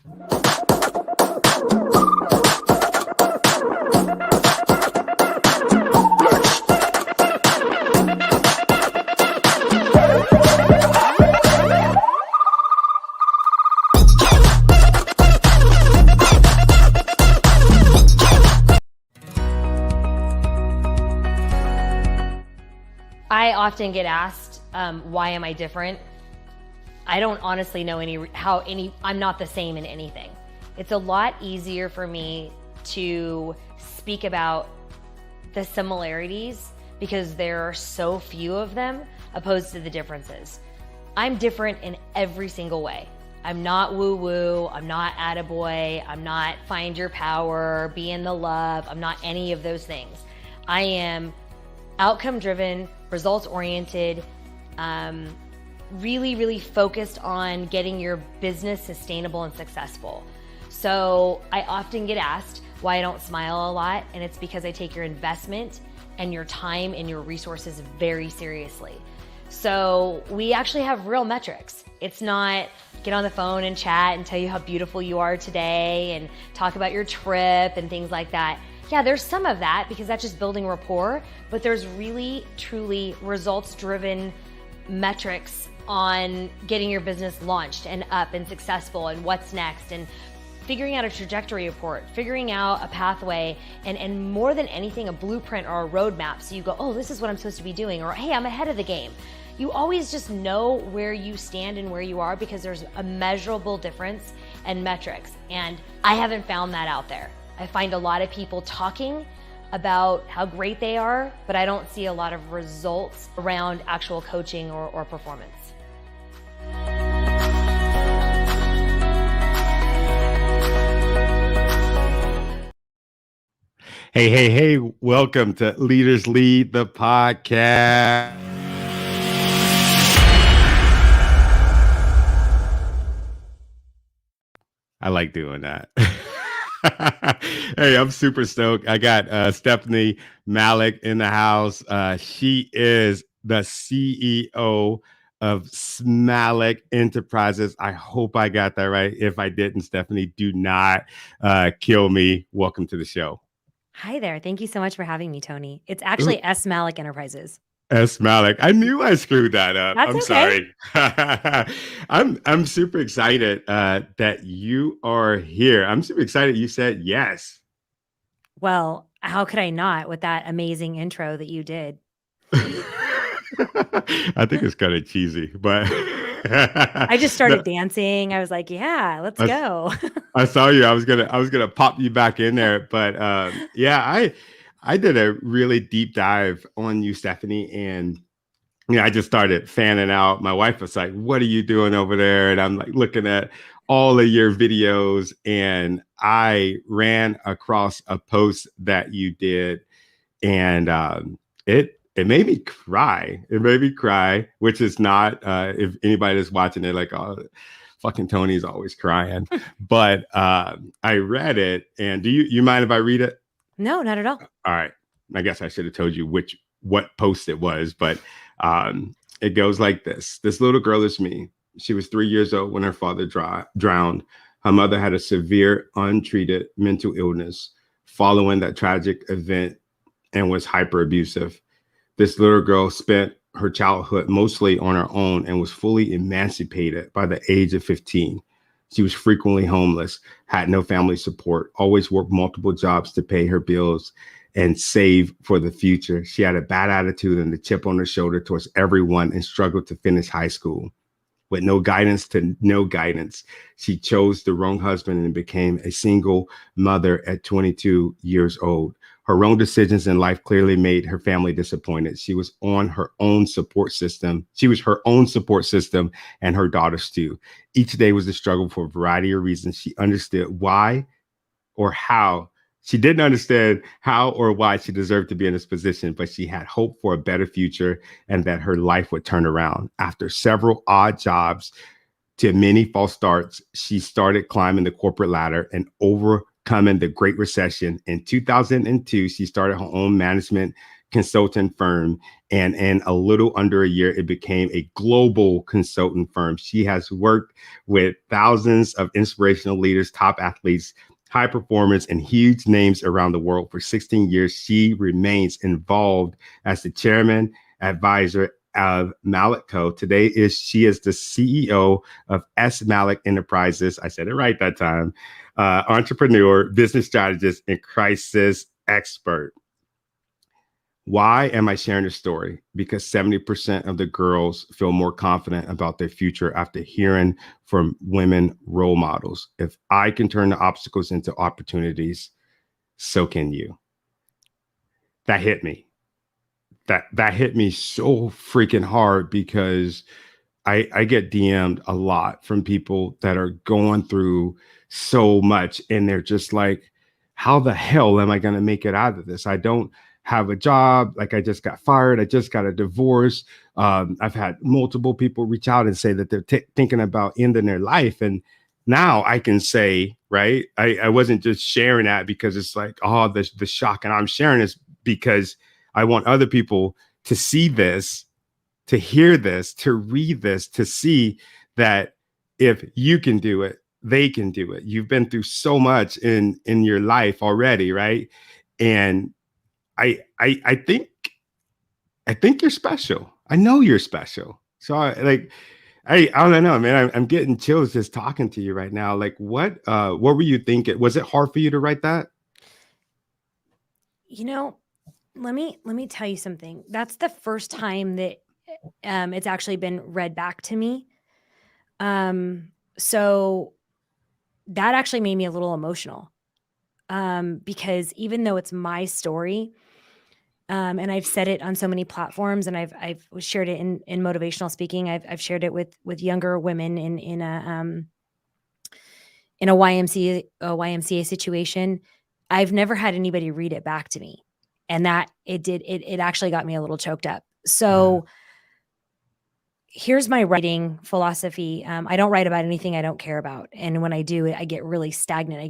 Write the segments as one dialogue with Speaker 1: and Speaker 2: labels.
Speaker 1: I often get asked, why am I different? I don't honestly know I'm not the same in anything. It's a lot easier for me to speak about the similarities because there are so few of them opposed to the differences. I'm different in every single way. I'm not woo-woo, I'm not attaboy, I'm not find your power, be in the love, I'm not any of those things. I am outcome-driven, results-oriented, really, really focused on getting your business sustainable and successful. So I often get asked why I don't smile a lot, and it's because I take your investment and your time and your resources very seriously. So we actually have real metrics. It's not get on the phone and chat and tell you how beautiful you are today and talk about your trip and things like that. Yeah, there's some of that because that's just building rapport, but there's really, truly results-driven metrics on getting your business launched and up and successful and what's next and figuring out a trajectory report, figuring out a pathway, and more than anything, a blueprint or a roadmap. So you go, oh, this is what I'm supposed to be doing, or hey, I'm ahead of the game. You always just know where you stand and where you are because there's a measurable difference and metrics. And I haven't found that out there. I find a lot of people talking about how great they are, but I don't see a lot of results around actual coaching or performance.
Speaker 2: Hey, welcome to Leaders Lead, the podcast. I like doing that. Hey, I'm super stoked. I got Stephynie Malik in the house. She is the CEO of SMALIK Enterprises. I hope I got that right. If I didn't, Stephynie, do not kill me. Welcome to the show.
Speaker 1: Hi there. Thank you so much for having me, Tony. It's actually SMALIK Enterprises.
Speaker 2: SMALIK. I knew I screwed that up.
Speaker 1: That's okay.
Speaker 2: Sorry. I'm super excited that you are here. I'm super excited you said yes.
Speaker 1: Well, how could I not with that amazing intro that you did?
Speaker 2: I think it's kind of cheesy, but
Speaker 1: I just started dancing. I was like, yeah, let's go.
Speaker 2: I saw you. I was gonna pop you back in there, but yeah, I did a really deep dive on you, Stephynie, and I just started fanning out. My wife was like, "What are you doing over there?" And I'm like looking at all of your videos, and I ran across a post that you did, and it made me cry. It made me cry, which is not, if anybody is watching it, like, oh, fucking Tony's always crying. But I read it, and do you mind if I read it?
Speaker 1: No, not at all.
Speaker 2: All right. I guess I should have told you what post it was, but it goes like this. This little girl is me. She was 3 years old when her father drowned. Her mother had a severe, untreated mental illness following that tragic event and was hyper abusive. This little girl spent her childhood mostly on her own and was fully emancipated by the age of 15. She was frequently homeless, had no family support, always worked multiple jobs to pay her bills and save for the future. She had a bad attitude and a chip on her shoulder towards everyone and struggled to finish high school. With no guidance, she chose the wrong husband and became a single mother at 22 years old. Her wrong decisions in life clearly made her family disappointed. She was her own support system and her daughters too. Each day was a struggle for a variety of reasons. She understood why or how. She didn't understand how or why she deserved to be in this position, but she had hope for a better future and that her life would turn around. After several odd jobs to many false starts, she started climbing the corporate ladder and overcoming the Great Recession. In 2002, she started her own management consultant firm. And in a little under a year, it became a global consultant firm. She has worked with thousands of inspirational leaders, top athletes, high performers, and huge names around the world. For 16 years, she remains involved as the chairman advisor of Malik Co. Today she is the CEO of SMALIK Enterprises. I said it right that time. Entrepreneur, business strategist, and crisis expert. Why am I sharing this story? Because 70% of the girls feel more confident about their future after hearing from women role models. If I can turn the obstacles into opportunities, so can you. That hit me. That hit me so freaking hard, because I get DM'd a lot from people that are going through so much, and they're just like, how the hell am I going to make it out of this? I don't have a job. Like, I just got fired. I just got a divorce. I've had multiple people reach out and say that they're thinking about ending their life. And now I can say, right, I wasn't just sharing that because it's like, oh, the shock. And I'm sharing this because I want other people to see this, to hear this, to read this, to see that if you can do it, they can do it. You've been through so much in your life already, right? And I think you're special. I know you're special. So I don't know, man. I'm getting chills just talking to you right now. Like, what were you thinking? Was it hard for you to write that?
Speaker 1: You know, let me tell you something. That's the first time that it's actually been read back to me. So that actually made me a little emotional. Because even though it's my story, and I've said it on so many platforms, and I've shared it in motivational speaking. I've shared it with younger women in a YMCA situation. I've never had anybody read it back to me, and that it actually got me a little choked up. So here's my writing philosophy. I don't write about anything I don't care about, and when I do, I get really stagnant. I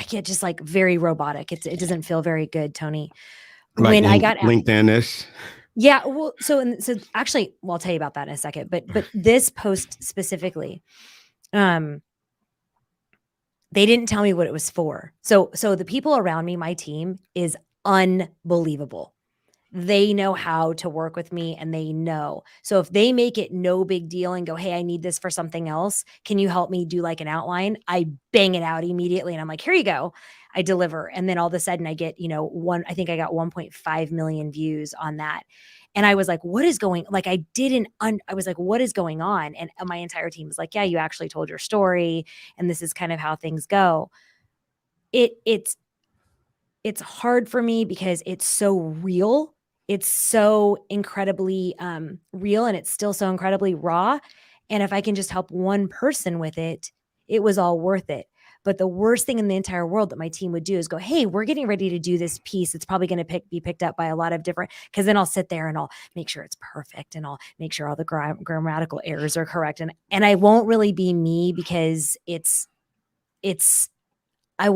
Speaker 1: get just like very robotic. It doesn't feel very good, Tony.
Speaker 2: Like
Speaker 1: when I got
Speaker 2: LinkedIn-ish.
Speaker 1: Yeah. Well, so actually, I'll tell you about that in a second, but this post specifically, they didn't tell me what it was for. So the people around me, my team, is unbelievable. They know how to work with me, and they know. So if they make it no big deal and go, hey, I need this for something else, can you help me do like an outline? I bang it out immediately. And I'm like, here you go. I deliver. And then all of a sudden I get, I think I got 1.5 million views on that. And I was like, what is going, like, I was like, what is going on? And my entire team was like, yeah, you actually told your story, and this is kind of how things go. It's hard for me because it's so real. It's so incredibly real, and it's still so incredibly raw. And if I can just help one person with it, it was all worth it. But the worst thing in the entire world that my team would do is go, hey, we're getting ready to do this piece. It's probably going to be picked up by a lot of different, because then I'll sit there and I'll make sure it's perfect, and I'll make sure all the grammatical errors are correct. And I won't really be me, because I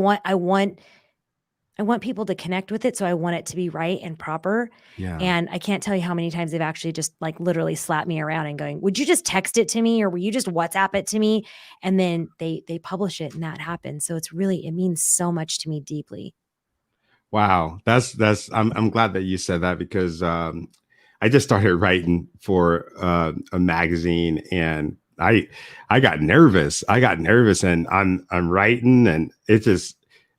Speaker 1: want people to connect with it. So I want it to be right and proper.
Speaker 2: Yeah.
Speaker 1: And I can't tell you how many times they've actually just like literally slapped me around and going, would you just text it to me, or will you just WhatsApp it to me? And then they publish it, and that happens. So it means so much to me deeply.
Speaker 2: Wow. I'm glad that you said that, because I just started writing for a magazine, and I got nervous. And I'm writing, and it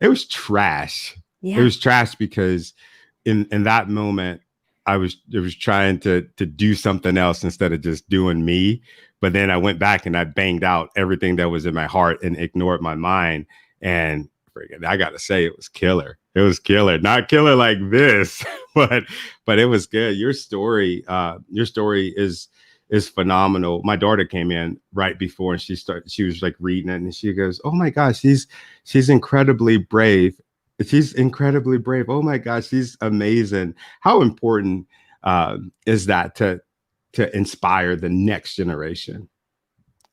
Speaker 2: was trash.
Speaker 1: Yeah.
Speaker 2: It was trash because in that moment I was trying to do something else instead of just doing me. But then I went back and I banged out everything that was in my heart and ignored my mind. And I got to say, it was killer. It was killer. Not killer like this, but it was good. Your story is phenomenal. My daughter came in right before, and she was like reading it, and she goes, oh my gosh, she's incredibly brave. She's incredibly brave. Oh my gosh, she's amazing. How important is that to inspire the next generation?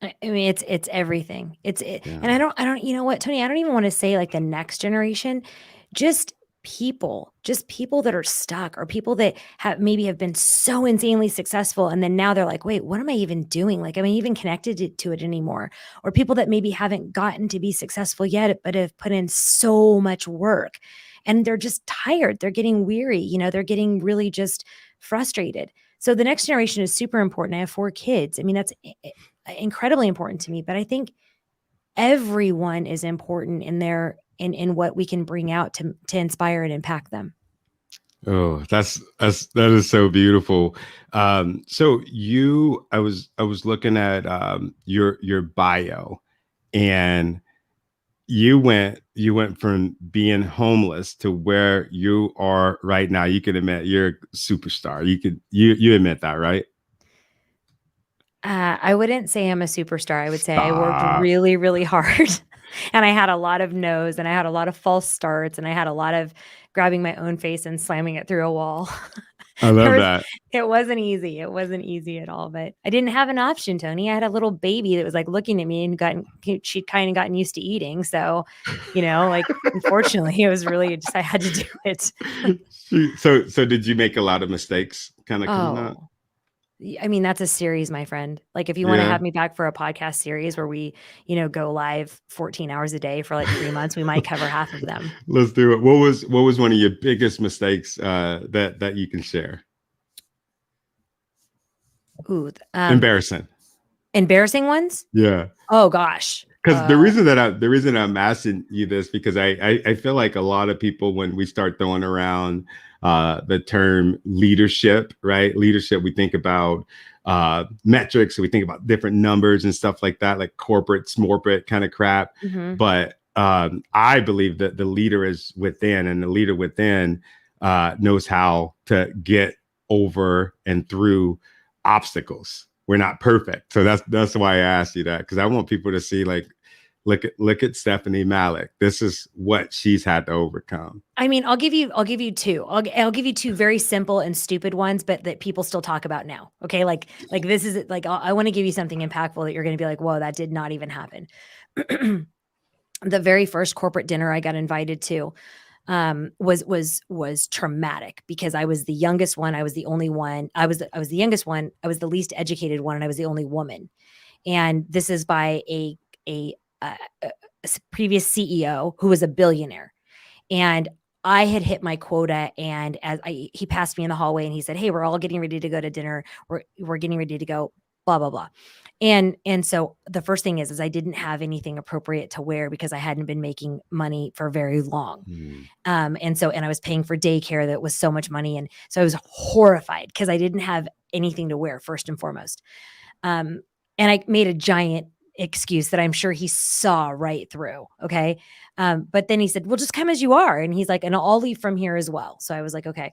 Speaker 1: I mean, it's everything. Yeah. And I don't, you know what, Tony, I don't even want to say like the next generation, just people, just people that are stuck, or people that maybe have been so insanely successful. And then now they're like, wait, what am I even doing? Like, am I even connected to it anymore? Or people that maybe haven't gotten to be successful yet, but have put in so much work and they're just tired. They're getting weary. They're getting really just frustrated. So the next generation is super important. I have 4 kids. I mean, that's incredibly important to me, but I think everyone is important in what we can bring out to inspire and impact them.
Speaker 2: Oh, that is so beautiful. So I was looking at your bio, and you went from being homeless to where you are right now. You can admit you're a superstar. You admit that, right?
Speaker 1: I wouldn't say I'm a superstar. I would say I worked
Speaker 2: Stop.
Speaker 1: really, really hard. And I had a lot of no's, and I had a lot of false starts, and I had a lot of grabbing my own face and slamming it through a wall.
Speaker 2: I love that.
Speaker 1: It wasn't easy. It wasn't easy at all, but I didn't have an option, Tony. I had a little baby that was like looking at me and she'd kind of gotten used to eating. So, like, unfortunately it was really just, I had to do it.
Speaker 2: So did you make a lot of mistakes kind of coming up?
Speaker 1: I mean, that's a series, my friend. Like, if you want to have me back for a podcast series where we, go live 14 hours a day for like 3 months, we might cover half of them.
Speaker 2: Let's do it. What was one of your biggest mistakes that you can share?
Speaker 1: Ooh,
Speaker 2: embarrassing
Speaker 1: ones.
Speaker 2: Yeah.
Speaker 1: Oh gosh.
Speaker 2: Because the reason I'm asking you this, because I feel like a lot of people, when we start throwing around the term leadership, right? Leadership, we think about metrics, we think about different numbers and stuff like that, like corporate, smorporate kind of crap.
Speaker 1: Mm-hmm.
Speaker 2: But I believe that the leader is within, and the leader within knows how to get over and through obstacles. We're not perfect. So that's why I asked you that, because I want people to see, like, look at Stephynie Malik. This is what she's had to overcome. I
Speaker 1: mean, I'll give you 2. I'll give you 2 very simple and stupid ones, but that people still talk about now. Okay. Like this is like, I want to give you something impactful that you're going to be like, whoa, that did not even happen. The very first corporate dinner I got invited to was traumatic, because I was the youngest one. I was the only one. I was the youngest one. I was the least educated one, and I was the only woman. And this is by a previous CEO who was a billionaire. And I had hit my quota, and he passed me in the hallway and he said, "Hey, we're all getting ready to go to dinner. We're getting ready to go, blah, blah, blah." And so the first thing is I didn't have anything appropriate to wear, because I hadn't been making money for very long. And I was paying for daycare that was so much money. And so I was horrified because I didn't have anything to wear, first and foremost. And I made a giant excuse that I'm sure he saw right through. Okay. But then he said, "Well, just come as you are." And he's like, "And I'll leave from here as well." So I was like, okay.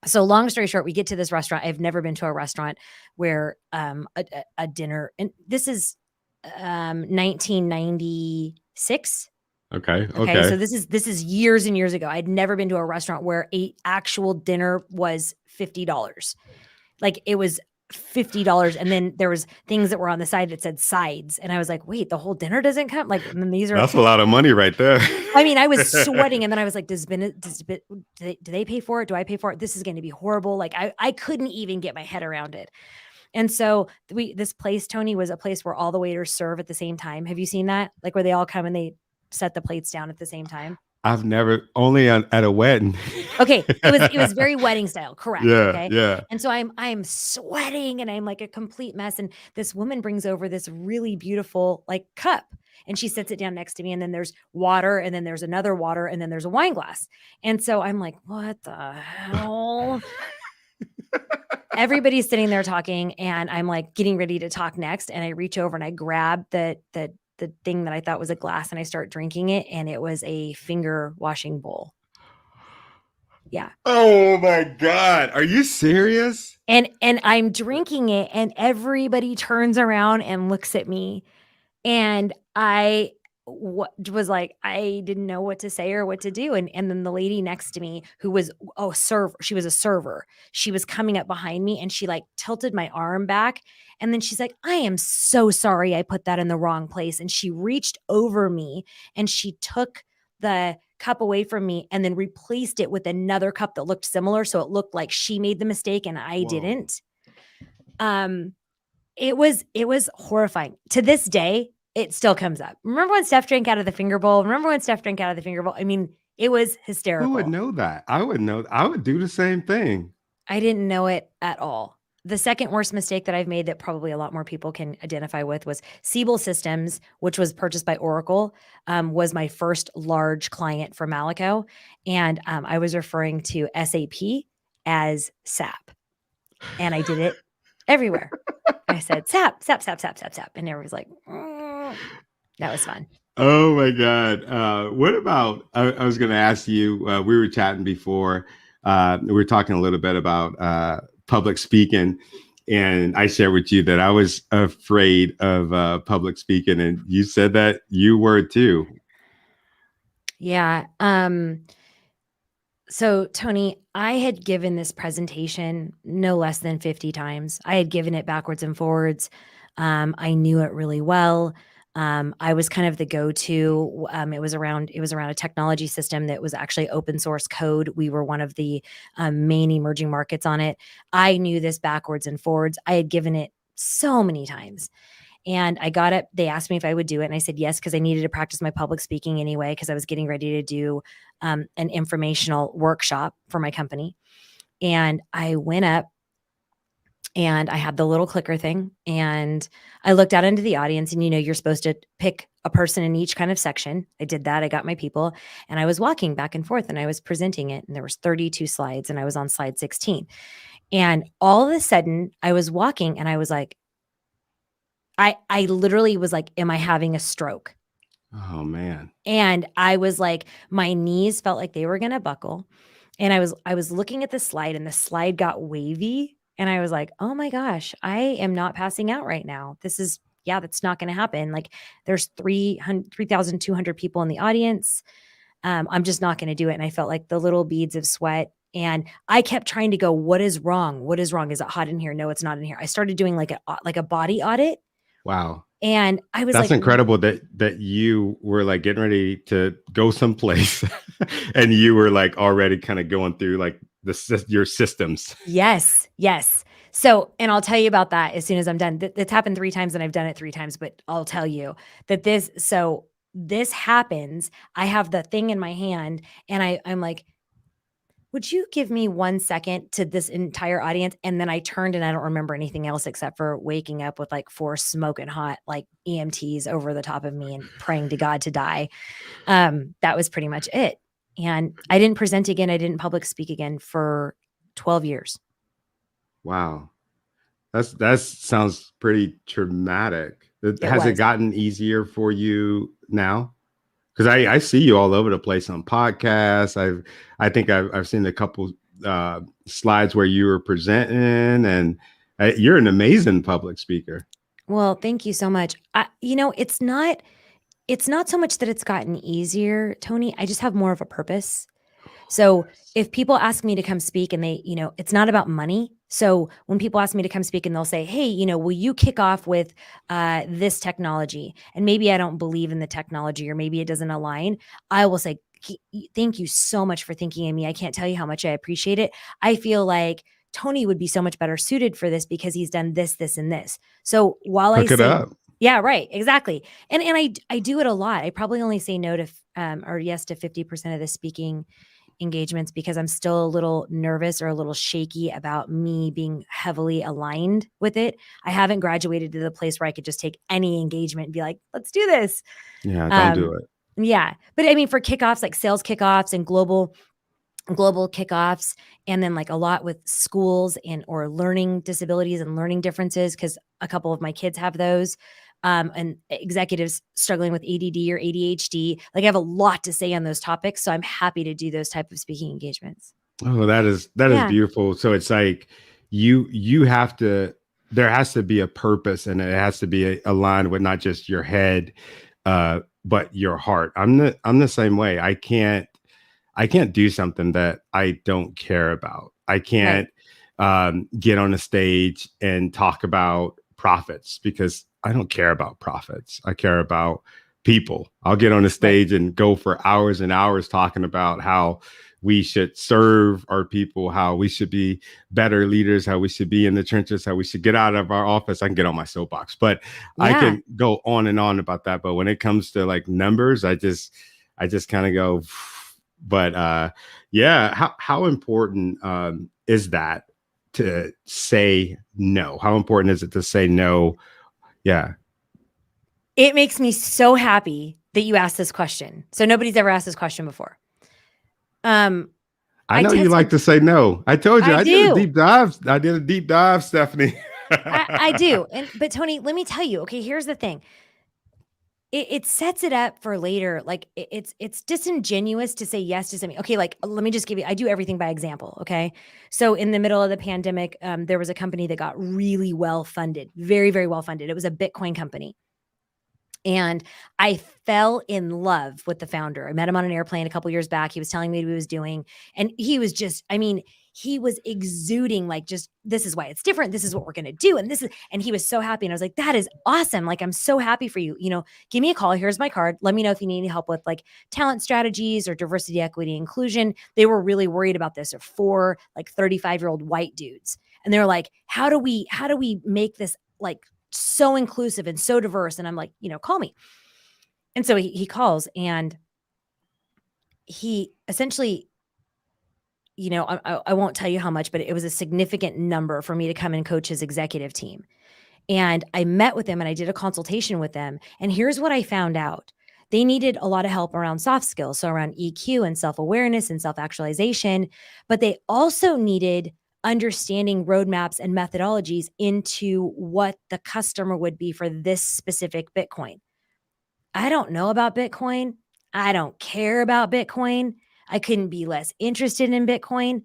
Speaker 1: So long story short, we get to this restaurant. I've never been to a restaurant where a dinner, and this is 1996.
Speaker 2: Okay.
Speaker 1: So this is years and years ago. I'd never been to a restaurant where a actual dinner was $50. Like, it was $50, and then there was things that were on the side that said sides, and I was like, wait, the whole dinner doesn't come? Like, and then that's
Speaker 2: a lot of money right there.
Speaker 1: I mean, I was sweating, and then I was like, do they pay for it? Do I pay for it? This is going to be horrible. Like, I couldn't even get my head around it. And so this place, Tony, was a place where all the waiters serve at the same time. Have you seen that? Like, where they all come and they set the plates down at the same time?
Speaker 2: I've never, only at a wedding.
Speaker 1: Okay. It was very wedding style. Correct.
Speaker 2: Yeah.
Speaker 1: Okay.
Speaker 2: Yeah.
Speaker 1: And so I'm sweating, and I'm like a complete mess. And this woman brings over this really beautiful like cup, and she sits it down next to me. And then there's water, and then there's another water, and then there's a wine glass. And so I'm like, what the hell? Everybody's sitting there talking, and I'm like getting ready to talk next. And I reach over and I grab the thing that I thought was a glass, and I start drinking it, and it was a finger washing bowl. Yeah.
Speaker 2: Oh my God. Are you serious?
Speaker 1: And I'm drinking it, and everybody turns around and looks at me, and I was like, I didn't know what to say or what to do. And then the lady next to me, who was a server, she was a server. She was coming up behind me, and she like tilted my arm back. And then she's like, "I am so sorry I put that in the wrong place." And she reached over me, and she took the cup away from me and then replaced it with another cup that looked similar. So it looked like she made the mistake and I didn't. It was horrifying. To this day, it still comes up. Remember when Steph drank out of the finger bowl? I mean, it was hysterical.
Speaker 2: Who would know that? I would know. I would do the same thing.
Speaker 1: I didn't know it at all. The second worst mistake that I've made that probably a lot more people can identify with was Siebel Systems, which was purchased by Oracle, was my first large client for Malico. And I was referring to SAP as SAP. And I did it everywhere. I said, SAP. And everyone was like, that was fun.
Speaker 2: Oh my God. What about, I was going to ask you, we were chatting before, we were talking a little bit about public speaking, and I shared with you that I was afraid of public speaking, and you said that you were too.
Speaker 1: Yeah. So Tony, I had given this presentation no less than 50 times. I had given it backwards and forwards. I knew it really well. I was kind of the go-to. It was around a technology system that was actually open source code. We were one of the main emerging markets on it. I knew this backwards and forwards. I had given it so many times. And I got up, they asked me if I would do it. And I said, yes, because I needed to practice my public speaking anyway, because I was getting ready to do an informational workshop for my company. And I went up and I had the little clicker thing and I looked out into the audience, and, you're supposed to pick a person in each kind of section. I did that. I got my people and I was walking back and forth and I was presenting it, and there was 32 slides and I was on slide 16. And all of a sudden I was walking and I was like, I literally was like, am I having a stroke?
Speaker 2: Oh man.
Speaker 1: And I was like, my knees felt like they were going to buckle. And I was looking at the slide, and the slide got wavy. And I was like, oh my gosh, I am not passing out right now. That's not going to happen. Like, there's 3,200 people in the audience. I'm just not going to do it. And I felt like the little beads of sweat. And I kept trying to go, what is wrong? What is wrong? Is it hot in here? No, it's not in here. I started doing like a body audit.
Speaker 2: Wow.
Speaker 1: And I was
Speaker 2: That's
Speaker 1: like,
Speaker 2: incredible that you were like getting ready to go someplace and you were like already kind of going through like your systems.
Speaker 1: Yes. So, and I'll tell you about that as soon as I'm done. It's happened 3 times and I've done it 3 times, but I'll tell you that this happens. I have the thing in my hand and I'm like, would you give me 1 second to this entire audience? And then I turned and I don't remember anything else except for waking up with like 4 smoking hot, like EMTs over the top of me and praying to God to die. That was pretty much it. And I didn't present again. I didn't public speak again for 12 years.
Speaker 2: Wow. That sounds pretty traumatic. Has it gotten easier for you now? Because I see you all over the place on podcasts. I think I've seen a couple slides where you were presenting, and you're an amazing public speaker.
Speaker 1: Well, thank you so much. It's not so much that it's gotten easier, Tony. I just have more of a purpose. So if people ask me to come speak and they, it's not about money. So when people ask me to come speak and they'll say, hey, will you kick off with this technology? And maybe I don't believe in the technology, or maybe it doesn't align. I will say, thank you so much for thinking of me. I can't tell you how much I appreciate it. I feel like Tony would be so much better suited for this because he's done this, this, and this. So while
Speaker 2: Hook it up.
Speaker 1: Yeah, right. Exactly. And I do it a lot. I probably only say no to or yes to 50% of the speaking engagements because I'm still a little nervous or a little shaky about me being heavily aligned with it. I haven't graduated to the place where I could just take any engagement and be like, let's do this.
Speaker 2: Yeah, don't do it.
Speaker 1: Yeah. But I mean, for kickoffs, like sales kickoffs and global kickoffs, and then like a lot with schools or learning disabilities and learning differences, because a couple of my kids have those. And executives struggling with ADD or ADHD. Like, I have a lot to say on those topics. So I'm happy to do those type of speaking engagements.
Speaker 2: Oh, that is beautiful. So it's like you have to, there has to be a purpose, and it has to be aligned with not just your head, but your heart. I'm the same way. I can't do something that I don't care about. I can't get on a stage and talk about profits because I don't care about profits. I care about people. I'll get on the stage and go for hours and hours talking about how we should serve our people, how we should be better leaders, how we should be in the trenches, how we should get out of our office. I can get on my soapbox, but I can go on and on about that. But when it comes to like numbers, I just kind of go, but yeah, how important is that to say no? How important is it to say no? Yeah.
Speaker 1: It makes me so happy that you asked this question. So nobody's ever asked this question before.
Speaker 2: I know you like to say no. I told you I did a deep dive. I did a deep dive, Stephynie.
Speaker 1: I do. But Tony, let me tell you, okay, here's the thing. It sets it up for later. Like it's disingenuous to say yes to something. Okay, like let me just give you, I do everything by example. Okay. So in the middle of the pandemic, there was a company that got really well funded, very, very well funded. It was a Bitcoin company. And I fell in love with the founder. I met him on an airplane a couple years back. He was telling me what he was doing. And he was just, I mean, he was exuding like, just, this is why it's different. This is what we're going to do. And he was so happy. And I was like, that is awesome. Like, I'm so happy for you. You know, give me a call. Here's my card. Let me know if you need any help with like talent strategies or diversity, equity, inclusion. They were really worried about this. Or 4 like 35-year-old white dudes. And they were like, how do we make this like so inclusive and so diverse? And I'm like, you know, call me. And so he calls, and he essentially, you know, I won't tell you how much, but it was a significant number for me to come and coach his executive team. And I met with them and I did a consultation with them. And here's what I found out. They needed a lot of help around soft skills. So around EQ and self-awareness and self-actualization, but they also needed understanding roadmaps and methodologies into what the customer would be for this specific Bitcoin. I don't know about Bitcoin. I don't care about Bitcoin. I couldn't be less interested in Bitcoin.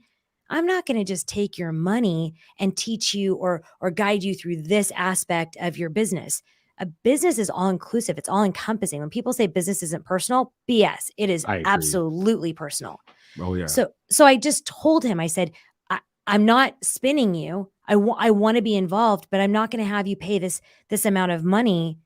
Speaker 1: I'm not going to just take your money and teach you or guide you through this aspect of your business. A business is all inclusive. It's all encompassing. When people say business isn't personal, BS. It is absolutely personal.
Speaker 2: Oh yeah.
Speaker 1: So I just told him, I said, I'm not spinning you. I want to be involved, but I'm not going to have you pay this amount of money.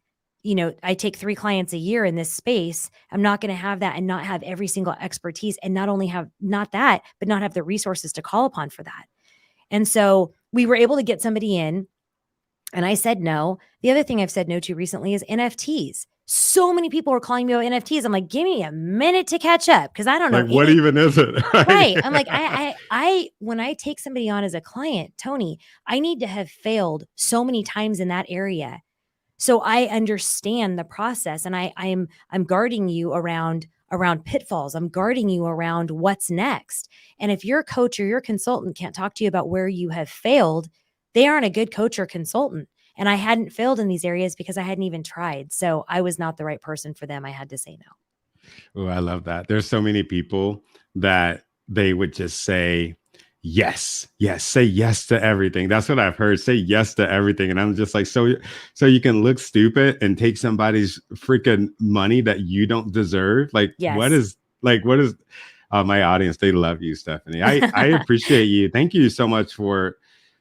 Speaker 1: You know, I take 3 clients a year in this space. I'm not going to have that and not have every single expertise, and not only have not that, but not have the resources to call upon for that. And so we were able to get somebody in, and I said no. The other thing I've said no to recently is NFTs. So many people are calling me about NFTs. I'm like, give me a minute to catch up, because I don't know.
Speaker 2: Like, what even is it?
Speaker 1: Right. I'm like, I when I take somebody on as a client, Tony, I need to have failed so many times in that area. So I understand the process, and I'm guarding you around pitfalls. I'm guarding you around what's next. And if your coach or your consultant can't talk to you about where you have failed, they aren't a good coach or consultant. And I hadn't failed in these areas because I hadn't even tried. So I was not the right person for them. I had to say no.
Speaker 2: Oh, I love that. There's so many people that they would just say, yes, say yes to everything. That's what I've heard. Say yes to everything. And I'm just like, so you can look stupid and take somebody's freaking money that you don't deserve. Like,
Speaker 1: yes.
Speaker 2: what is my audience? They love you, Stephynie. I appreciate you. Thank you so much for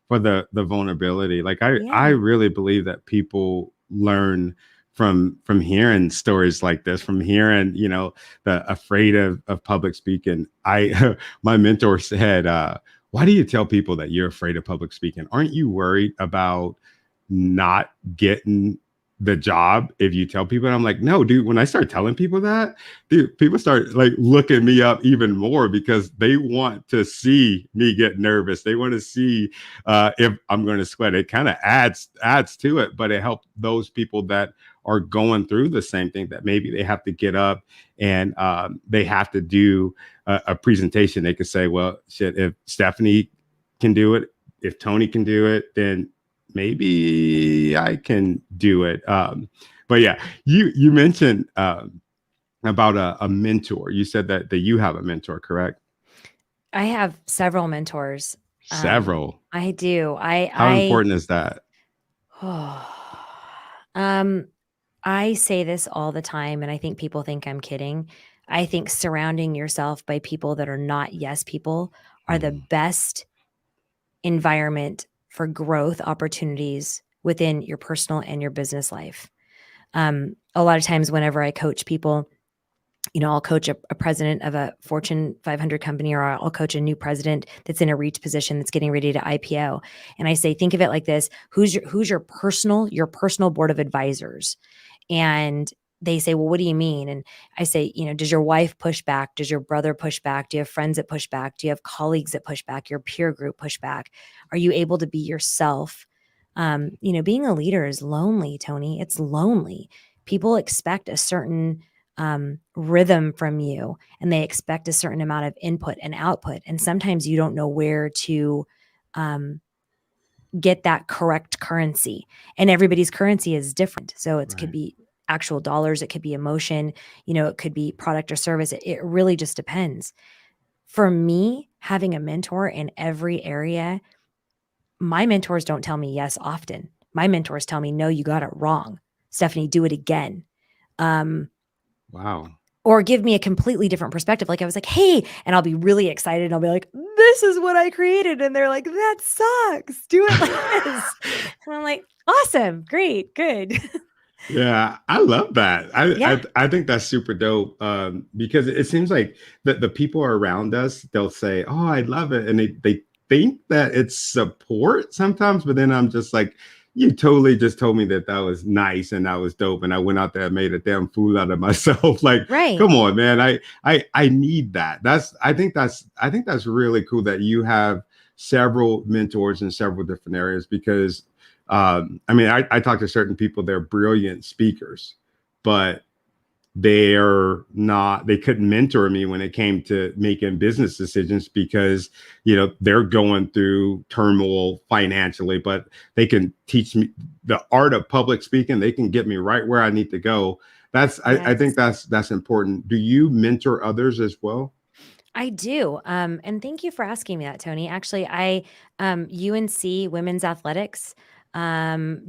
Speaker 2: the vulnerability. Like I really believe that people learn from hearing stories like this, from hearing, you know, the afraid of public speaking. My mentor said, why do you tell people that you're afraid of public speaking? Aren't you worried about not getting the job if you tell people? And I'm like, no, dude, when I start telling people that, dude, people start like looking me up even more, because they want to see me get nervous. They want to see if I'm going to sweat. It kind of adds to it, but it helps those people that are going through the same thing, that maybe they have to get up and they have to do a presentation. They could say, well, shit, if Stephynie can do it, if Tony can do it, then maybe I can do it. But yeah, you mentioned about a mentor. You said that you have a mentor, correct?
Speaker 1: I have several mentors.
Speaker 2: Several.
Speaker 1: I do.
Speaker 2: How important is that?
Speaker 1: I say this all the time, and I think people think I'm kidding. I think surrounding yourself by people that are not yes people are the best environment for growth opportunities within your personal and your business life. a lot of times whenever I coach people, I'll coach a president of a Fortune 500 company, or I'll coach a new president that's in a reach position that's getting ready to IPO. And I say, think of it like this: who's your personal board of advisors? And they say, well, what do you mean? And I say, does your wife push back? Does your brother push back? Do you have friends that push back? Do you have colleagues that push back? Your peer group push back? Are you able to be yourself? Being a leader is lonely, Tony. It's lonely. People expect a certain rhythm from you, and they expect a certain amount of input and output. And sometimes you don't know where to get that correct currency, and everybody's currency is different. So it could be actual dollars. It could be emotion, it could be product or service. It really just depends. For me, having a mentor in every area, my mentors don't tell me yes often. My mentors tell me, no, you got it wrong. Stephynie, do it again.
Speaker 2: Wow.
Speaker 1: Or give me a completely different perspective. Like I was like, hey, and I'll be really excited. And I'll be like, this is what I created. And they're like, that sucks. Do it like this. And I'm like, awesome. Great. Good.
Speaker 2: Yeah, I love that. I think that's super dope, because it seems like the people around us, they'll say, oh, I love it. And they think that it's support sometimes, but then I'm just like, you totally just told me that was nice and that was dope, and I went out there and made a damn fool out of myself. Like, come on, man, I need that. I think that's really cool that you have several mentors in several different areas, because I talk to certain people, they're brilliant speakers, but they couldn't mentor me when it came to making business decisions, because, they're going through turmoil financially, but they can teach me the art of public speaking. They can get me right where I need to go. I think that's important. Do you mentor others as well?
Speaker 1: I do. And thank you for asking me that, Tony. Actually, UNC Women's Athletics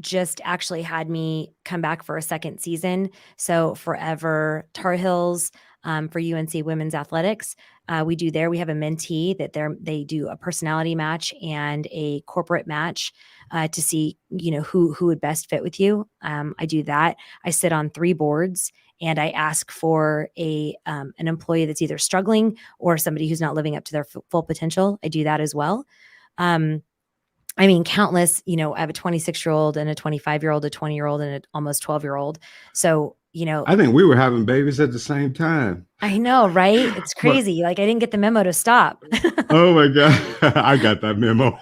Speaker 1: just actually had me come back for a second season. So Forever Tar Heels, for UNC Women's Athletics, we have a mentee that they do a personality match and a corporate match to see, who would best fit with you. I do that. I sit on 3 boards, and I ask for an employee that's either struggling or somebody who's not living up to their full potential. I do that as well. Countless, I have a 26-year-old and a 25-year-old, a 20-year-old, and an almost 12-year-old. So,
Speaker 2: I think we were having babies at the same time.
Speaker 1: I know, right? It's crazy. Like, I didn't get the memo to stop.
Speaker 2: Oh my God. I got that memo.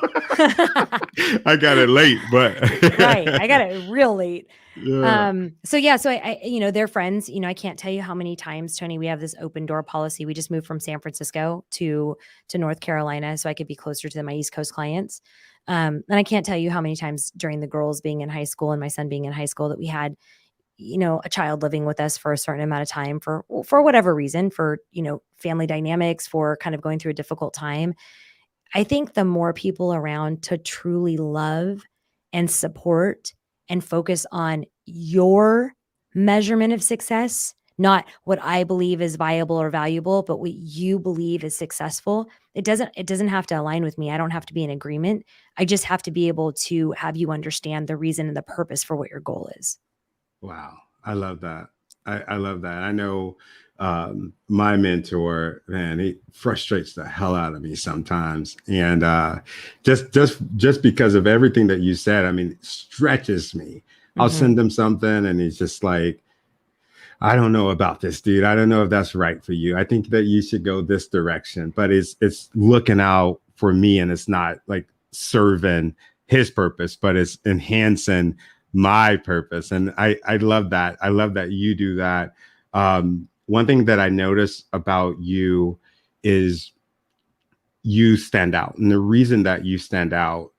Speaker 2: I got it late, but
Speaker 1: right. I got it real late.
Speaker 2: Yeah.
Speaker 1: So I they're friends. I can't tell you how many times, Tony, we have this open door policy. We just moved from San Francisco to North Carolina so I could be closer to my East Coast clients. And I can't tell you how many times during the girls being in high school and my son being in high school that we had, a child living with us for a certain amount of time for whatever reason, for, family dynamics, for kind of going through a difficult time. I think the more people around to truly love and support and focus on your measurement of success, not what I believe is viable or valuable, but what you believe is successful. It doesn't have to align with me. I don't have to be in agreement. I just have to be able to have you understand the reason and the purpose for what your goal is.
Speaker 2: Wow. I love that. I love that. I know my mentor, man, he frustrates the hell out of me sometimes. And just because of everything that you said, it stretches me. I'll send him something and he's just like, I don't know about this, dude. I don't know if that's right for you. I think that you should go this direction, but it's looking out for me, and it's not like serving his purpose, but it's enhancing my purpose. And I love that. I love that you do that. One thing that I notice about you is you stand out. And the reason that you stand out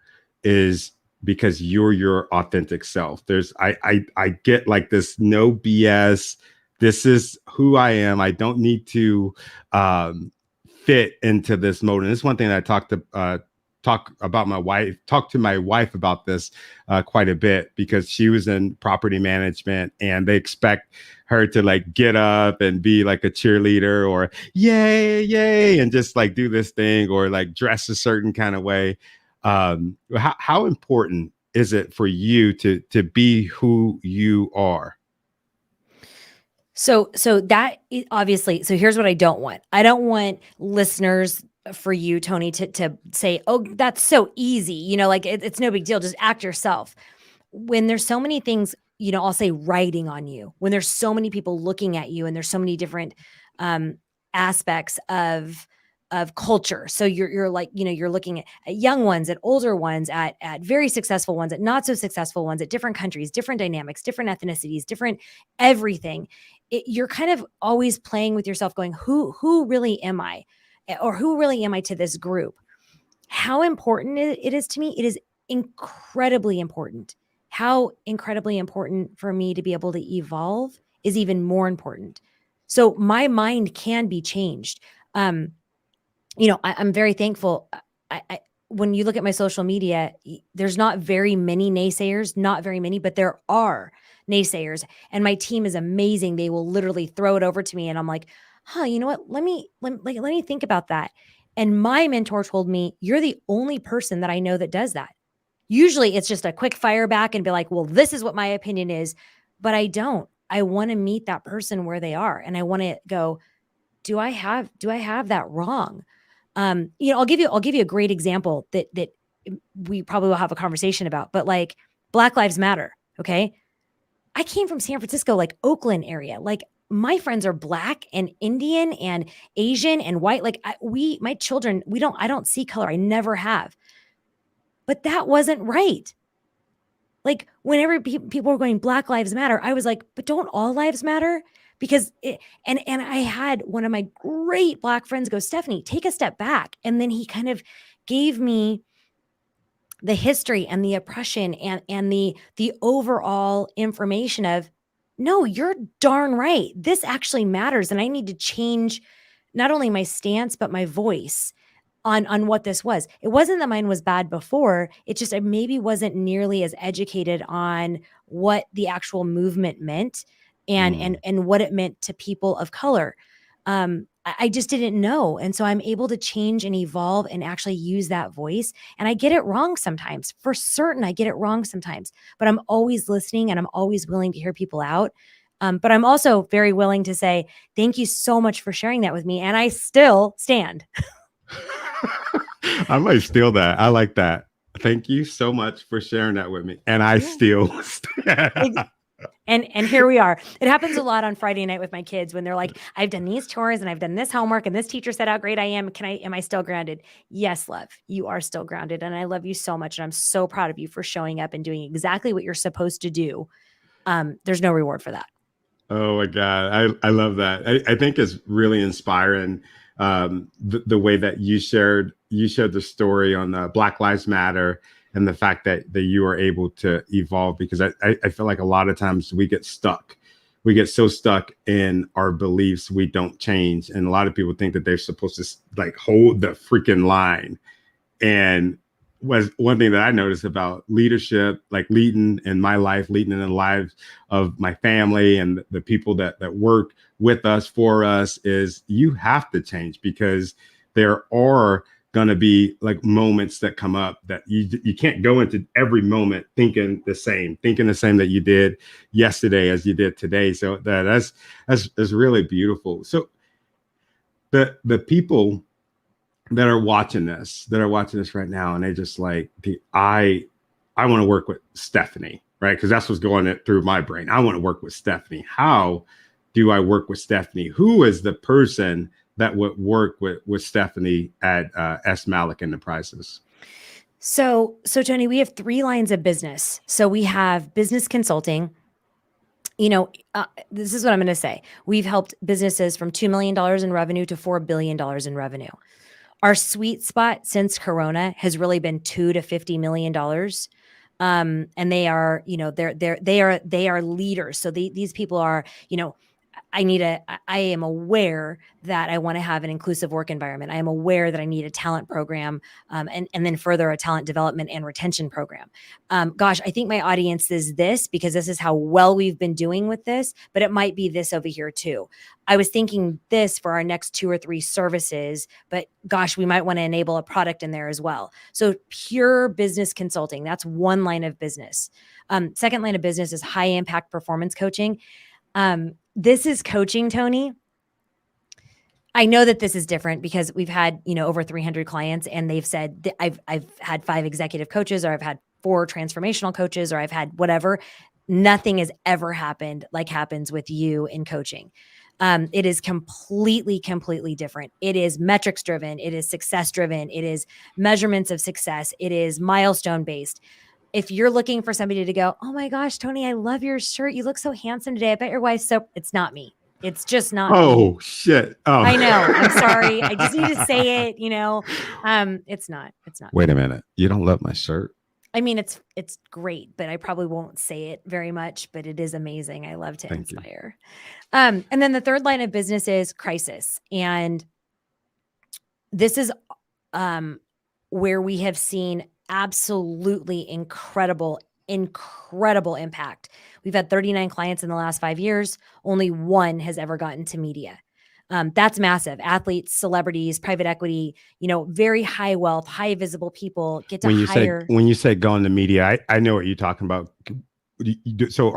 Speaker 2: is because you're your authentic self. I get like this no BS. This is who I am. I don't need to fit into this mode. And it's one thing that I talk to my wife about this quite a bit, because she was in property management and they expect her to like get up and be like a cheerleader or yay and just like do this thing or like dress a certain kind of way. How important is it for you to be who you are?
Speaker 1: So that obviously, so here's what I don't want. I don't want listeners for you, Tony, to say, oh, that's so easy. You know, like it's no big deal. Just act yourself. When there's so many things, you know, I'll say writing on you, when there's so many people looking at you and there's so many different aspects of culture. So you're like, you know, you're looking at young ones, at older ones, at very successful ones, at not so successful ones, at different countries, different dynamics, different ethnicities, different everything. You're kind of always playing with yourself going, who really am I? Or who really am I to this group? How important it is to me? It is incredibly important. How incredibly important for me to be able to evolve is even more important. So my mind can be changed. You know, I'm very thankful. When you look at my social media, there's not very many naysayers, not very many, but there are naysayers. And my team is amazing. They will literally throw it over to me. And I'm like, huh, you know what? Let me think about that. And my mentor told me, you're the only person that I know that does that. Usually it's just a quick fire back and be like, well, this is what my opinion is. But I don't. I want to meet that person where they are. And I want to go, do I have that wrong? You know, I'll give you a great example that we probably will have a conversation about, but like Black Lives Matter. Okay. I came from San Francisco, like Oakland area. Like my friends are Black and Indian and Asian and white. Like my children, I don't see color. I never have, but that wasn't right. Like whenever people were going Black Lives Matter, I was like, but don't all lives matter? Because and I had one of my great Black friends go, Stephynie, take a step back. And then he kind of gave me the history and the oppression and the overall information of, no, you're darn right. This actually matters. And I need to change not only my stance, but my voice on what this was. It wasn't that mine was bad before. It just, I maybe wasn't nearly as educated on what the actual movement meant and what it meant to people of color. I just didn't know. And so I'm able to change and evolve and actually use that voice. And I get it wrong sometimes. For certain, I get it wrong sometimes, but I'm always listening and I'm always willing to hear people out. But I'm also very willing to say, thank you so much for sharing that with me. And I still stand.
Speaker 2: I might steal that. I like that. Thank you so much for sharing that with me. And I still
Speaker 1: and here we are. It happens a lot on Friday night with my kids when they're like, I've done these chores and I've done this homework and this teacher said how great I am. Am I still grounded? Yes, love, you are still grounded. And I love you so much. And I'm so proud of you for showing up and doing exactly what you're supposed to do. There's no reward for that.
Speaker 2: Oh my God. I love that. I think it's really inspiring. The way that you shared the story on Black Lives Matter and the fact that you are able to evolve, because I feel like a lot of times we get stuck. We get so stuck in our beliefs, we don't change. And a lot of people think that they're supposed to like hold the freaking line. And was one thing that I noticed about leadership, like leading in my life, leading in the lives of my family and the people that work with us, for us, is you have to change, because there are going to be like moments that come up that you can't go into every moment thinking the same that you did yesterday as you did today. So that's really beautiful. So the people that are watching this right now, and they just like, I want to work with Stephynie, right? Because that's what's going through my brain. I want to work with Stephynie. How do I work with Stephynie? Who is the person that would work with Stephynie at SMALIK Enterprises?
Speaker 1: So Tony, we have 3 lines of business. So we have business consulting. You know, this is what I'm going to say. We've helped businesses from $2 million in revenue to $4 billion in revenue. Our sweet spot since Corona has really been $2 to $50 million. And they are, you know, they are leaders. So these people are, you know, I am aware that I want to have an inclusive work environment. I am aware that I need a talent program, and then further a talent development and retention program. Gosh, I think my audience is this because this is how well we've been doing with this, but it might be this over here too. I was thinking this for our next 2 or 3 services, but gosh, we might want to enable a product in there as well. So pure business consulting, that's one line of business. Second line of business is high impact performance coaching. this is coaching, Tony. I know that this is different because we've had, over 300 clients, and they've said that I've had 5 executive coaches, or I've had 4 transformational coaches, or I've had whatever. Nothing has ever happened like happens with you in coaching. It is completely different. It is metrics driven. It is success driven. It is measurements of success. It is milestone based. If you're looking for somebody to go, oh my gosh, Tony, I love your shirt. You look so handsome today. I bet your wife's so, it's not me. It's just not me.
Speaker 2: Oh shit. Oh,
Speaker 1: I know. I'm sorry. I just need to say it, it's not.
Speaker 2: Wait a minute. You don't love my shirt?
Speaker 1: I mean, it's great, but I probably won't say it very much, but it is amazing. I love to inspire. And then the third line of business is crisis. And this is where we have seen absolutely incredible impact. We've had 39 clients in the last 5 years. Only 1 has ever gotten to media. That's massive. Athletes, celebrities, private equity, very high wealth, high visible people get to hire.
Speaker 2: When you say go into media, I know what you're talking about. So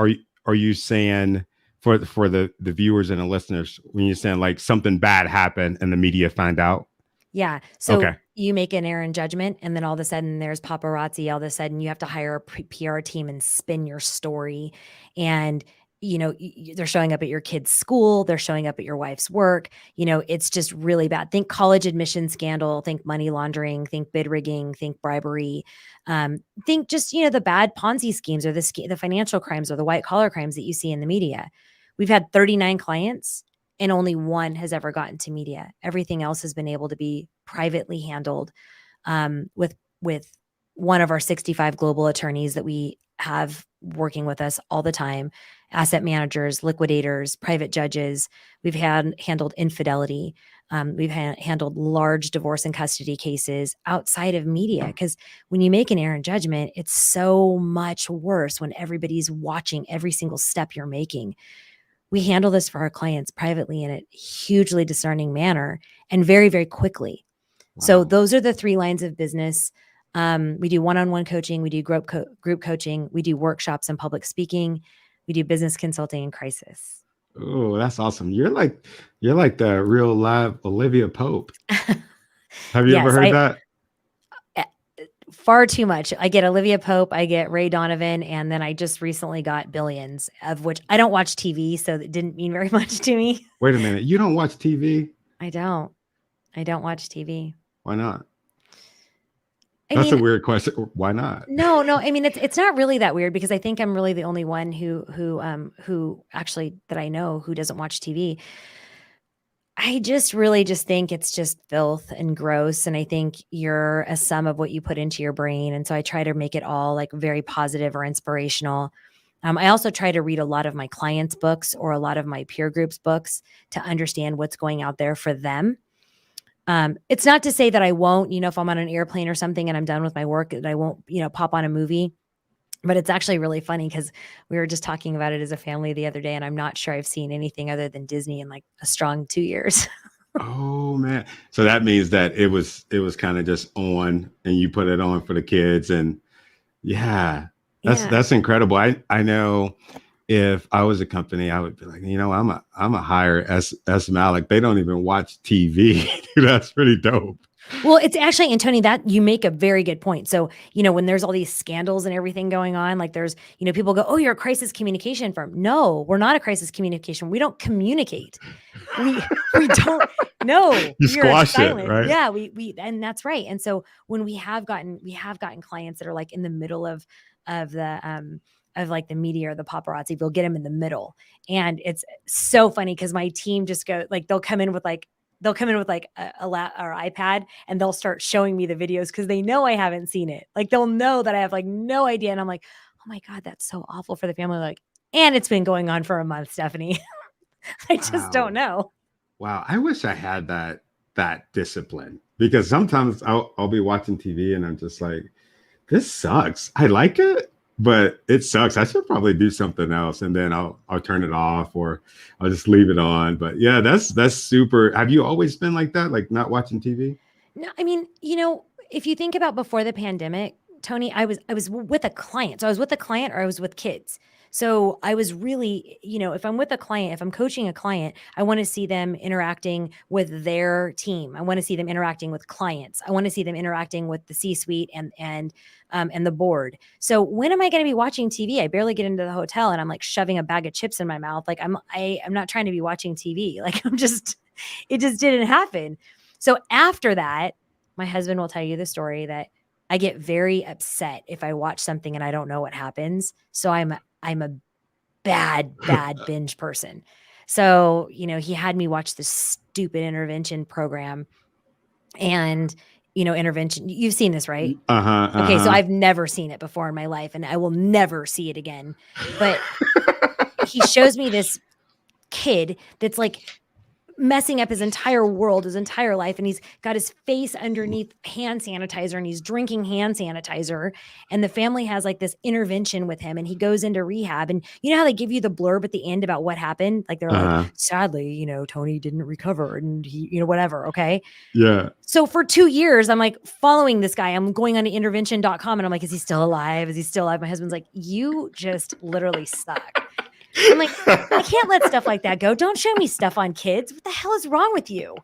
Speaker 2: are you saying for the viewers and the listeners, when you're saying like something bad happened and the media find out?
Speaker 1: Yeah. So you make an error in judgment, and then all of a sudden there's paparazzi. All of a sudden you have to hire a PR team and spin your story. And, they're showing up at your kid's school. They're showing up at your wife's work. It's just really bad. Think college admission scandal, think money laundering, think bid rigging, think bribery. Think just, the bad Ponzi schemes, or the financial crimes, or the white collar crimes that you see in the media. We've had 39 clients, and only 1 has ever gotten to media. Everything else has been able to be privately handled with one of our 65 global attorneys that we have working with us all the time, asset managers, liquidators, private judges. We've handled infidelity. We've handled large divorce and custody cases outside of media, because when you make an error in judgment, it's so much worse when everybody's watching every single step you're making. We handle this for our clients privately in a hugely discerning manner, and very, very quickly. Wow. So those are the 3 lines of business. We do one-on-one coaching. We do group coaching. We do workshops and public speaking. We do business consulting and crisis.
Speaker 2: Oh, that's awesome. You're like the real live Olivia Pope. Have you ever heard that?
Speaker 1: Far too much. I get Olivia Pope, I get Ray Donovan, and then I just recently got Billions, of which I don't watch TV, so it didn't mean very much to me.
Speaker 2: Wait a minute. You don't watch TV?
Speaker 1: I don't watch TV.
Speaker 2: Why not? That's a weird question. Why not?
Speaker 1: No. I mean, it's not really that weird, because I think I'm really the only one who actually that I know who doesn't watch TV. I just really think it's just filth and gross. And I think you're a sum of what you put into your brain. And so I try to make it all like very positive or inspirational. I also try to read a lot of my clients' books, or a lot of my peer groups' books, to understand what's going out there for them. It's not to say that I won't, if I'm on an airplane or something and I'm done with my work, that I won't, pop on a movie. But it's actually really funny, because we were just talking about it as a family the other day, and I'm not sure I've seen anything other than Disney in like a strong 2 years.
Speaker 2: Oh man. So that means that it was kind of just on, and you put it on for the kids, and that's incredible. I know if I was a company, I would be like, I'm a hire SMALIK. They don't even watch TV. That's pretty dope.
Speaker 1: Well, it's actually, and Tony, that you make a very good point. So, when there's all these scandals and everything going on, like there's, people go, oh, you're a crisis communication firm. No, we're not a crisis communication. We don't communicate. We don't. No,
Speaker 2: you squash it, right?
Speaker 1: Yeah, we, and that's right. And so when we have gotten clients that are like in the middle of like the media or the paparazzi, we'll get them in the middle. And it's so funny, because my team just go like, they'll come in with a or iPad, and they'll start showing me the videos, because they know I haven't seen it. Like they'll know that I have like no idea. And I'm like, oh my God, that's so awful for the family. Like, and it's been going on for a month, Stephynie. I just don't know.
Speaker 2: Wow. I wish I had that discipline, because sometimes I'll be watching TV and I'm just like, this sucks. I like it, but it sucks. I should probably do something else, and then I'll turn it off, or I'll just leave it on. But yeah, that's super. Have you always been like that, like not watching TV?
Speaker 1: No, I mean, if you think about before the pandemic, Tony, I was with a client. So I was with a client, or I was with kids. So I was really, if I'm with a client, if I'm coaching a client, I want to see them interacting with their team. I want to see them interacting with clients. I want to see them interacting with the C-suite and the board. So when am I going to be watching TV? I barely get into the hotel and I'm like shoving a bag of chips in my mouth. Like I'm not trying to be watching TV. Like it just didn't happen. So after that, my husband will tell you the story that I get very upset if I watch something and I don't know what happens. So I'm a bad binge person. So, he had me watch this stupid intervention program and, intervention. You've seen this, right? Okay. So I've never seen it before in my life and I will never see it again. But he shows me this kid that's like messing up his entire world, his entire life. And he's got his face underneath hand sanitizer and he's drinking hand sanitizer. And the family has like this intervention with him and he goes into rehab. And you know how they give you the blurb at the end about what happened? Like they're like, sadly, Tony didn't recover and he, whatever. Okay.
Speaker 2: Yeah.
Speaker 1: So for 2 years, I'm like following this guy. I'm going on to intervention.com and I'm like, is he still alive? Is he still alive? My husband's like, you just literally suck. I'm like, I can't let stuff like that go. Don't show me stuff on kids. What the hell is wrong with you?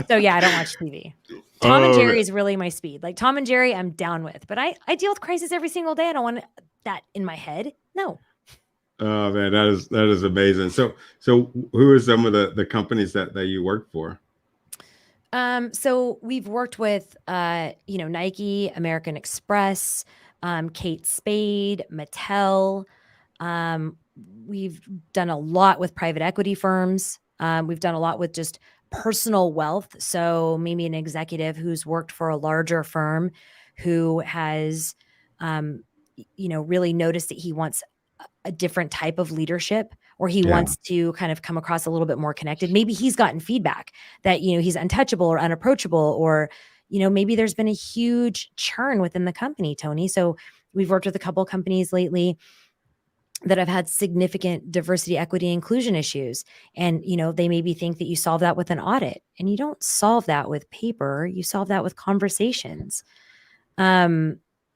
Speaker 1: So yeah, I don't watch TV. Tom and Jerry is really my speed. Like Tom and Jerry, I'm down with. But I deal with crisis every single day. I don't want that in my head. No.
Speaker 2: Oh man, that is amazing. So who are some of the companies that you work for?
Speaker 1: So we've worked with Nike, American Express, Kate Spade, Mattel. We've done a lot with private equity firms. We've done a lot with just personal wealth. So maybe an executive who's worked for a larger firm who has, really noticed that he wants a different type of leadership, or he wants to kind of come across a little bit more connected. Maybe he's gotten feedback that, he's untouchable or unapproachable, or, maybe there's been a huge churn within the company, Tony. So we've worked with a couple of companies lately that have had significant diversity, equity, inclusion issues. And, they maybe think that you solve that with an audit, and you don't solve that with paper. You solve that with conversations.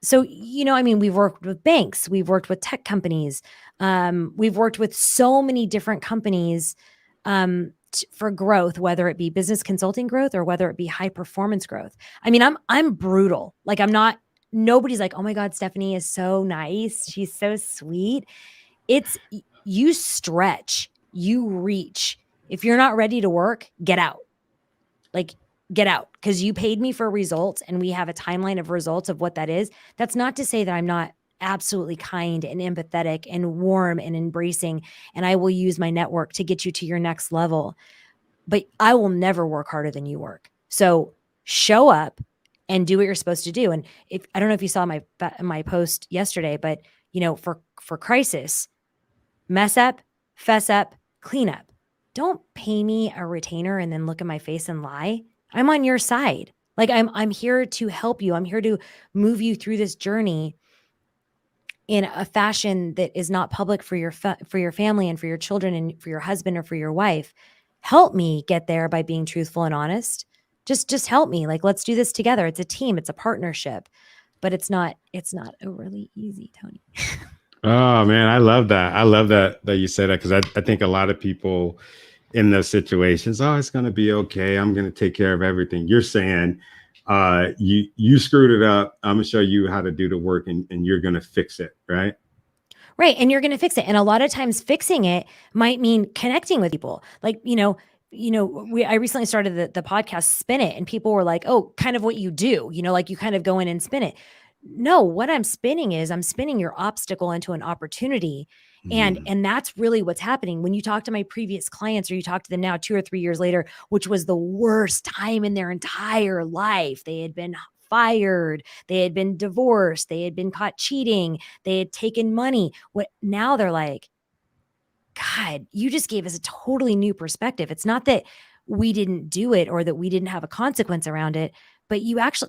Speaker 1: So, we've worked with banks, we've worked with tech companies. We've worked with so many different companies, for growth, whether it be business consulting growth or whether it be high performance growth. I'm brutal. Like nobody's like, oh my God, Stephynie is so nice. She's so sweet. It's you stretch, you reach. If you're not ready to work, get out. Like get out, because you paid me for results and we have a timeline of results of what that is. That's not to say that I'm not absolutely kind and empathetic and warm and embracing, and I will use my network to get you to your next level. But I will never work harder than you work. So show up and do what you're supposed to do. And I don't know if you saw my post yesterday, but for crisis, mess up, fess up, clean up. Don't pay me a retainer and then look at my face and lie. I'm on your side. Like I'm here to help you. I'm here to move you through this journey in a fashion that is not public for your family and for your children and for your husband or for your wife. Help me get there by being truthful and honest. Just help me. Like, let's do this together. It's a team. It's a partnership, but it's not overly easy, Tony.
Speaker 2: Oh man, I love that. I love that you said that, because I think a lot of people in those situations, oh, it's going to be okay. I'm going to take care of everything. You're saying, you screwed it up. I'm going to show you how to do the work, and you're going to fix it. Right.
Speaker 1: Right. And you're going to fix it. And a lot of times fixing it might mean connecting with people. Like, I recently started the podcast Spin It, and people were like, oh, kind of what you do, like you kind of go in and spin it. No, what I'm spinning your obstacle into an opportunity. And that's really what's happening. When you talk to my previous clients, or you talk to them now 2 or 3 years later, which was the worst time in their entire life. They had been fired, they had been divorced, they had been caught cheating, they had taken money. Now they're like, God, you just gave us a totally new perspective. It's not that we didn't do it or that we didn't have a consequence around it, but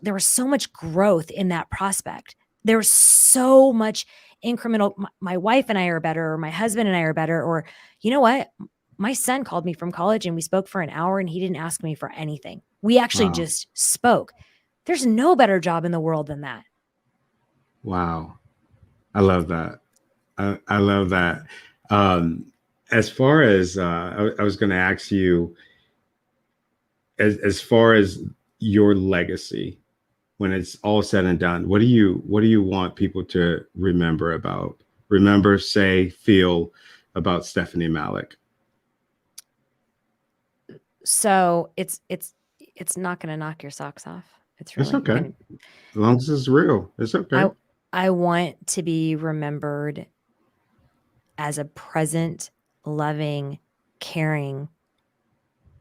Speaker 1: there was so much growth in that prospect. There was so much incremental. My wife and I are better, or my husband and I are better, or you know what? My son called me from college and we spoke for an hour and he didn't ask me for anything. We actually just spoke. There's no better job in the world than that.
Speaker 2: Wow. I love that. I love that. As far as I was going to ask you, as far as your legacy, when it's all said and done, what do you want people to remember, say, feel about Stephynie Malik?
Speaker 1: So it's not going to knock your socks off. It's
Speaker 2: It's
Speaker 1: really
Speaker 2: okay.
Speaker 1: going to.
Speaker 2: As long as it's real, it's okay.
Speaker 1: I want to be remembered as a present, loving, caring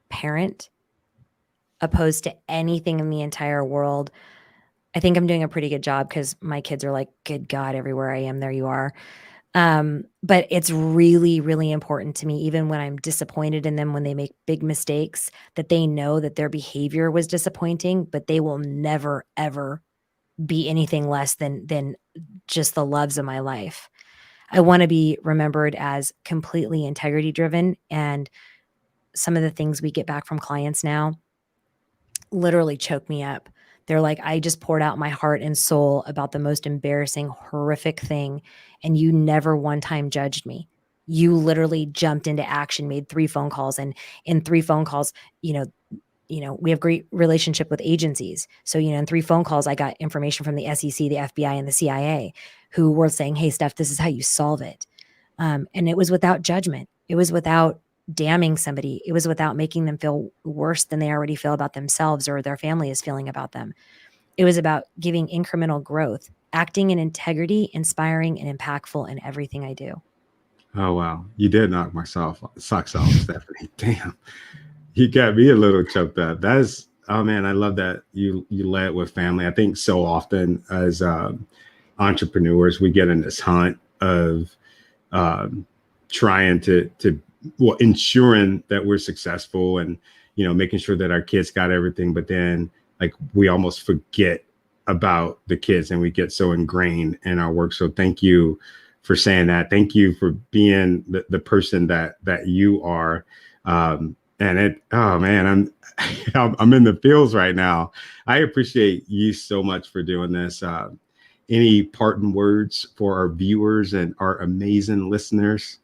Speaker 1: parent, opposed to anything in the entire world. I think I'm doing a pretty good job because my kids are like, good God, everywhere I am, there you are. But it's really, really important to me, even when I'm disappointed in them, when they make big mistakes, that they know that their behavior was disappointing, but they will never, ever be anything less than just the loves of my life. I want to be remembered as completely integrity driven. And some of the things we get back from clients now literally choke me up. They're like, I just poured out my heart and soul about the most embarrassing, horrific thing. And you never one time judged me. You literally jumped into action, made 3 phone calls. And in 3 phone calls, we have great relationship with agencies. So, in 3 phone calls, I got information from the SEC, the FBI, and the CIA, who were saying, hey, Steph, this is how you solve it. And it was without judgment. It was without damning somebody. It was without making them feel worse than they already feel about themselves or their family is feeling about them. It was about giving incremental growth, acting in integrity, inspiring, and impactful in everything I do.
Speaker 2: Oh, wow. You did knock my socks off, Stephynie. Damn. You got me a little choked up. Oh man, I love that you led with family. I think so often as entrepreneurs, we get in this hunt of trying to ensuring that we're successful and, making sure that our kids got everything. But then like we almost forget about the kids and we get so ingrained in our work. So thank you for saying that. Thank you for being the person that you are. Oh man, I'm in the feels right now. I appreciate you so much for doing this. Any parting words for our viewers and our amazing listeners?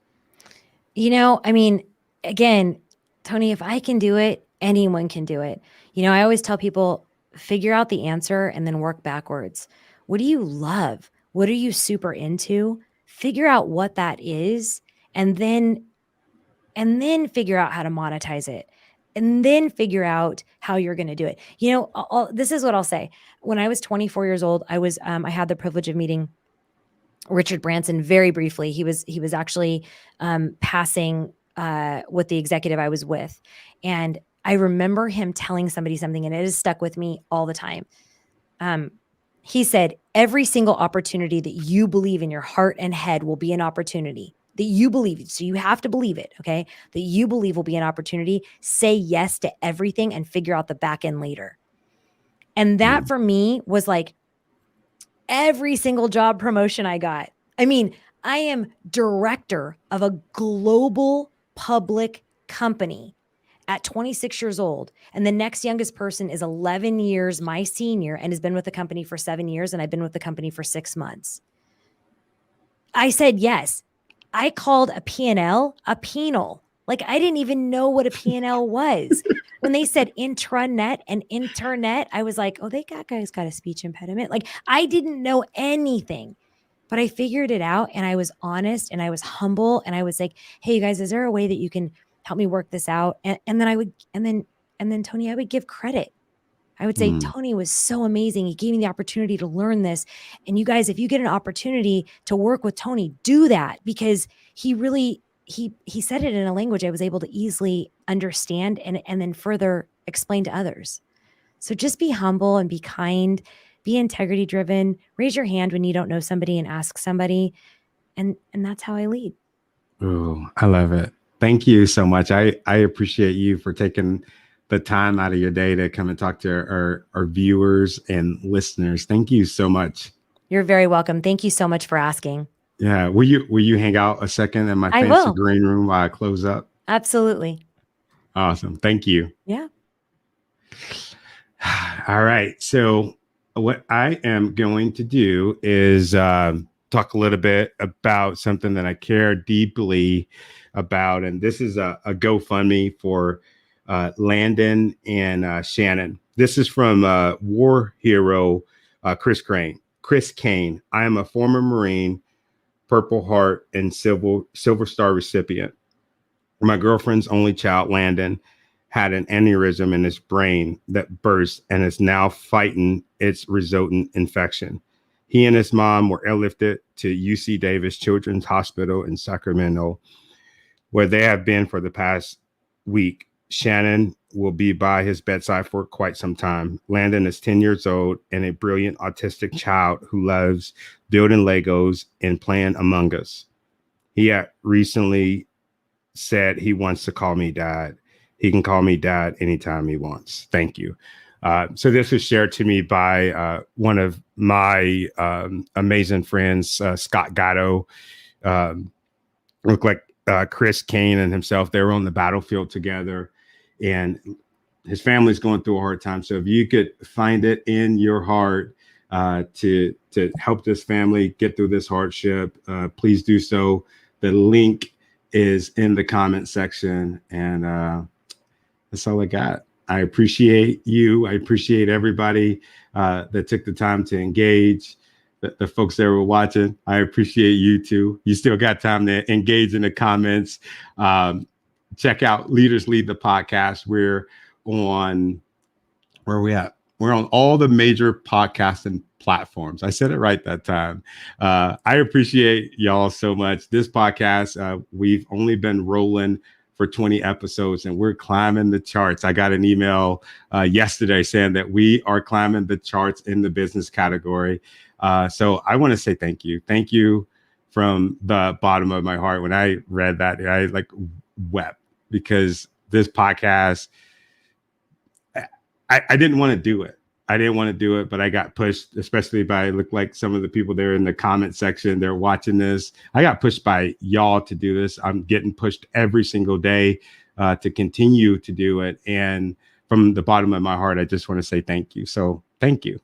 Speaker 1: Again, Tony, if I can do it, anyone can do it. I always tell people, figure out the answer and then work backwards. What do you love? What are you super into? Figure out what that is, and then figure out how to monetize it, and then figure out how you're going to do it. This is what I'll say. When I was 24 years old, I had the privilege of meeting Richard Branson very briefly. He was actually passing with the executive I was with. And I remember him telling somebody something, and it has stuck with me all the time. He said, every single opportunity that you believe in your heart and head will be an opportunity that you believe. So you have to believe it, okay? That you believe will be an opportunity. Say yes to everything and figure out the back end later. And that for me was like every single job promotion I got. I mean, I am director of a global public company at 26 years old. And the next youngest person is 11 years my senior and has been with the company for 7 years. And I've been with the company for 6 months. I said yes. I called a P&L a penal. Like I didn't even know what a P&L was. When they said intranet and internet, I was like, oh, guys got a speech impediment. Like I didn't know anything, but I figured it out and I was honest and I was humble and I was like, hey, you guys, is there a way that you can help me work this out? And then Tony, I would give credit. I would say, Tony was so amazing. He gave me the opportunity to learn this. And you guys, if you get an opportunity to work with Tony, do that, because he really, he said it in a language I was able to easily understand and then further explain to others. So just be humble and be kind, be integrity driven, raise your hand when you don't know somebody and ask somebody. And that's how I lead.
Speaker 2: Oh, I love it. Thank you so much. I appreciate you for taking the time out of your day to come and talk to our viewers and listeners. Thank you so much.
Speaker 1: You're very welcome. Thank you so much for asking.
Speaker 2: Yeah. Will you hang out a second in my fancy green room while I close up?
Speaker 1: Absolutely.
Speaker 2: Awesome. Thank you.
Speaker 1: Yeah.
Speaker 2: All right. So what I am going to do is talk a little bit about something that I care deeply about. And this is a GoFundMe for Landon and Shannon. This is from war hero Chris Kane. I am a former Marine, Purple Heart, and Silver Star recipient. My girlfriend's only child, Landon, had an aneurysm in his brain that burst and is now fighting its resultant infection. He and his mom were airlifted to UC Davis Children's Hospital in Sacramento, where they have been for the past week. Shannon will be by his bedside for quite some time. Landon is 10 years old and a brilliant autistic child who loves building Legos and playing Among Us. He had recently said he wants to call me dad. He can call me dad anytime he wants. Thank you. So this was shared to me by one of my amazing friends, Scott Gatto. Looked like Chris Kane and himself, they were on the battlefield together, and his family's going through a hard time. So if you could find it in your heart to help this family get through this hardship, please do so. The link is in the comment section, and that's all I got. I appreciate you. I appreciate everybody that took the time to engage. The folks that were watching, I appreciate you too. You still got time to engage in the comments. Check out Leaders Lead the podcast. We're on, where are we at? We're on all the major podcasting platforms. I said it right that time. I appreciate y'all so much. This podcast, we've only been rolling for 20 episodes and we're climbing the charts. I got an email yesterday saying that we are climbing the charts in the business category. So I want to say thank you. Thank you from the bottom of my heart. When I read that, I like wept, because this podcast, I didn't want to do it. I didn't want to do it, but I got pushed, especially by, look like some of the people there in the comment section, they're watching this. I got pushed by y'all to do this. I'm getting pushed every single day to continue to do it. And from the bottom of my heart, I just want to say thank you. So thank you.